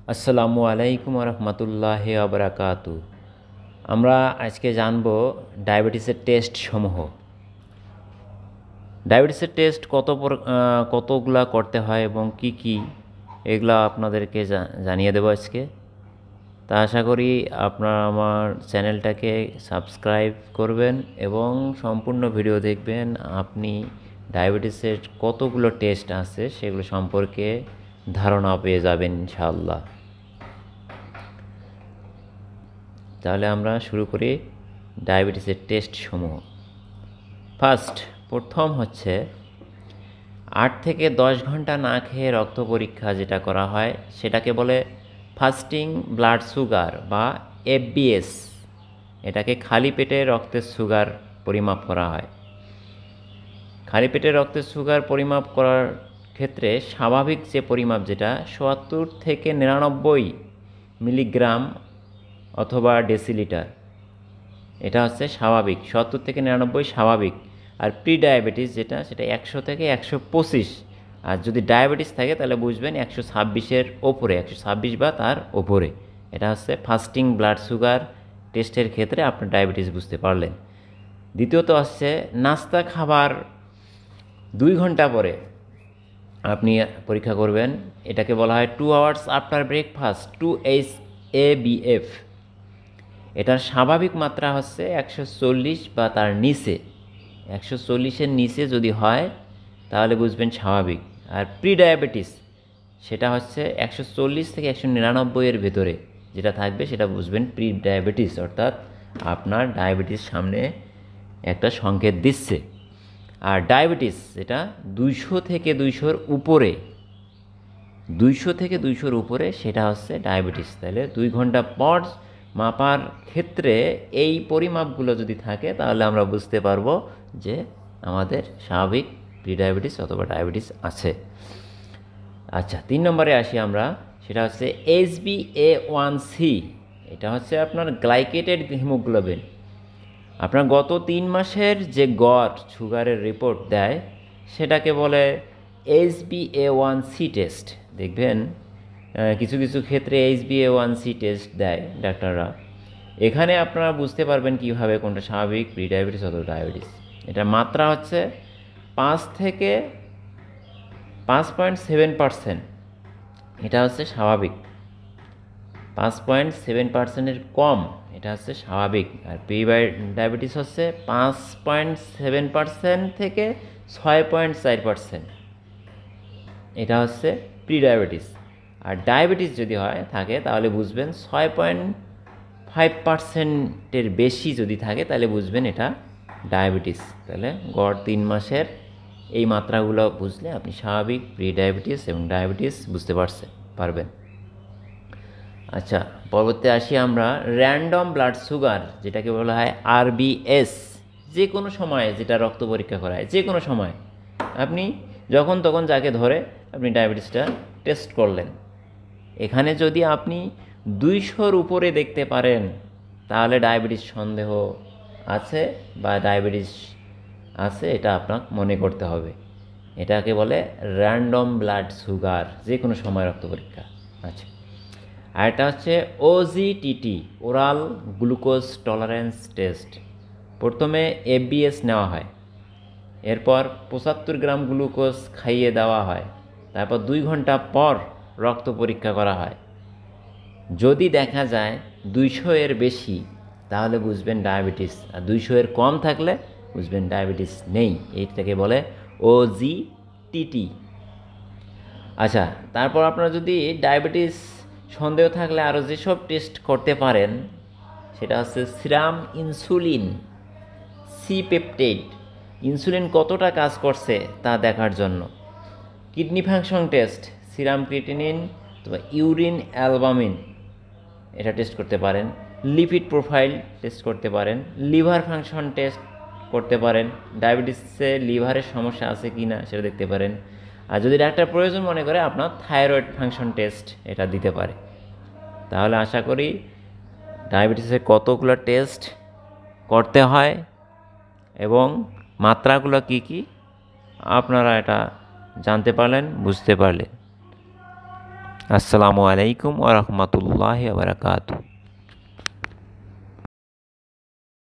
আসসালামু আলাইকুম রহমতুল্লাহি আবরাকাতু। আমরা আজকে জানব ডায়াবেটিসের টেস্ট সমূহ। ডায়াবেটিসের টেস্ট কতগুলা করতে হয় এবং কি কি এগুলা আপনাদেরকে জানিয়ে দেবো আজকে। তা আশা করি আপনারা আমার চ্যানেলটাকে সাবস্ক্রাইব করবেন এবং সম্পূর্ণ ভিডিও দেখবেন। আপনি ডায়াবেটিসের কতগুলো টেস্ট আছে সেগুলো সম্পর্কে ধারণা পেয়ে যাবেন ইনশাআল্লাহ। তাহলে আমরা শুরু করি ডায়াবেটিসের টেস্ট সমূহ। প্রথম হচ্ছে 8 থেকে 10 ঘন্টা না খেয়ে রক্ত পরীক্ষা যেটা করা হয় সেটাকে বলে ফাস্টিং ব্লাড সুগার বা এফবিএস। এটাকে খালি পেটে রক্তের সুগার পরিমাপ করা হয়। খালি পেটে রক্তের সুগার পরিমাপ করার ক্ষেত্রে স্বাভাবিক যে পরিমাপ যেটা ৭০ থেকে ৯৯ মিলিগ্রাম অথবা ডেসিলিটার, এটা হচ্ছে স্বাভাবিক। ৭০ থেকে ৯৯ স্বাভাবিক। আর প্রি ডায়াবেটিস যেটা সেটা ১০০ থেকে ১২৫। আর যদি ডায়াবেটিস থাকে তাহলে বুঝবেন ১২৬-এর ওপরে, ১২৬ বা তার ওপরে। এটা হচ্ছে ফাস্টিং ব্লাড সুগার টেস্টের ক্ষেত্রে আপনার ডায়াবেটিস বুঝতে পারলেন। দ্বিতীয়ত হচ্ছে নাস্তা খাবার 2 ঘন্টা পরে আপনি পরীক্ষা করবেন। এটাকে বলা হয় 2 আওয়ার্স আফটার ব্রেকফাস্ট, 2HABF। এটার স্বাভাবিক মাত্রা হচ্ছে ১৪০ বা তার নিচে। ১৪০-এর নিচে যদি হয় তাহলে বুঝবেন স্বাভাবিক। আর প্রি ডায়াবেটিস সেটা হচ্ছে ১৪০ থেকে ১৯৯-এর ভেতরে যেটা থাকবে সেটা বুঝবেন প্রি ডায়াবেটিস, অর্থাৎ আপনার ডায়াবেটিস সামনে একটা সংকেত দিচ্ছে। আর ডায়াবেটিস যেটা ২০০ থেকে ২০০-এর উপরে, ২০০ থেকে ২০০-এর উপরে সেটা হচ্ছে ডায়াবেটিস। তাহলে 2 ঘন্টা পর মাপার ক্ষেত্রে এই পরিমাপগুলো যদি থাকে তাহলে আমরা বুঝতে পারবো যে আমাদের স্বাভাবিক প্রি ডায়াবেটিস অথবা ডায়াবেটিস আছে। আচ্ছা, 3 নম্বরে আসি আমরা। সেটা হচ্ছে HbA1c। এটা হচ্ছে আপনার গ্লাইকেটেড হিমোগ্লোবিন। আপনার গত 3 মাসের যে গড় সুগারের রিপোর্ট দেয় সেটাকে বলে HbA1c টেস্ট। দেখবেন কিছু কিছু ক্ষেত্রে HbA1c টেস্ট দেয় ডাক্তাররা। এখানে আপনারা বুঝতে পারবেন কীভাবে কোনটা স্বাভাবিক প্রি ডায়াবেটিস অথবা ডায়াবেটিস। এটার মাত্রা হচ্ছে 5 থেকে 5.7%। এটা হচ্ছে স্বাভাবিক। 5.7%-এর কম এটা হচ্ছে স্বাভাবিক। আর প্রি ডায়াবেটিস হচ্ছে 5.7% থেকে 6.4%। এটা হচ্ছে প্রি ডায়াবেটিস। আর ডায়াবেটিস যদি থাকে তাহলে বুঝবেন 6.5%-এর বেশি যদি থাকে তাহলে বুঝবেন এটা ডায়াবেটিস। তাহলে গড় 3 মাসের এই মাত্রাগুলো বুঝলে আপনি স্বাভাবিক, প্রি ডায়াবেটিস এবং ডায়াবেটিস বুঝতে পারবেন। আচ্ছা, পরবর্তী আসি আমরা র্যান্ডম ব্লাড সুগার, যেটাকে বলা হয় RBS। যে কোনো সময়ে যেটা রক্ত পরীক্ষা করা হয়, যে কোনো সময় আপনি যখন তখন যাকে ধরে আপনি ডায়াবেটিসটা টেস্ট করলেন। এখানে যদি আপনি 200-র উপরে দেখতে পারেন তাহলে ডায়াবেটিস সন্দেহ আছে বা ডায়াবেটিস আছে এটা আপনাকে মনে করতে হবে। এটাকে বলে র্যান্ডম ব্লাড সুগার, যে কোনো সময় রক্ত পরীক্ষা। আচ্ছা, আর এটা হচ্ছে OGTT, oral glucose tolerance test. প্রথমে এফবিএস নেওয়া হয়, এরপর 75 গ্রাম গ্লুকোজ খাইয়ে দেওয়া হয়, তারপর 2 ঘন্টা পর রক্ত পরীক্ষা করা হয়। যদি দেখা যায় 200-এর বেশি তাহলে বুঝবেন ডায়াবেটিস, আর 200-এর কম থাকলে বুঝবেন ডায়াবেটিস নেই। এইটাকে বলে OGTT। আচ্ছা, তারপর আপনারা যদি ডায়াবেটিস সন্দেহ থাকলে আরও যেসব টেস্ট করতে পারেন সেটা হচ্ছে সিরাম ইনসুলিন, C-পেপটাইড। ইনসুলিন কতটা কাজ করছে তা দেখার জন্য। Kidney function test, serum creatinine অথবা ইউরিন অ্যালবামিন, এটা টেস্ট করতে পারেন। লিপিড প্রোফাইল টেস্ট করতে পারেন। লিভার ফাংশন টেস্ট করতে পারেন, ডায়াবেটিসে লিভারের সমস্যা আছে কি না সেটা দেখতে পারেন। আর যদি ডাক্তার প্রয়োজন মনে করে আপনার থাইরয়েড ফাংশন টেস্ট এটা দিতে পারে। তাহলে আশা করি ডায়াবেটিসের কতগুলো টেস্ট করতে হয় এবং মাত্রাগুলো কি কি আপনারা এটা জানতে পারলেন, বুঝতে পারলেন। আসসালামু আলাইকুম ওয়া রাহমাতুল্লাহি ওয়া বারাকাতুহু।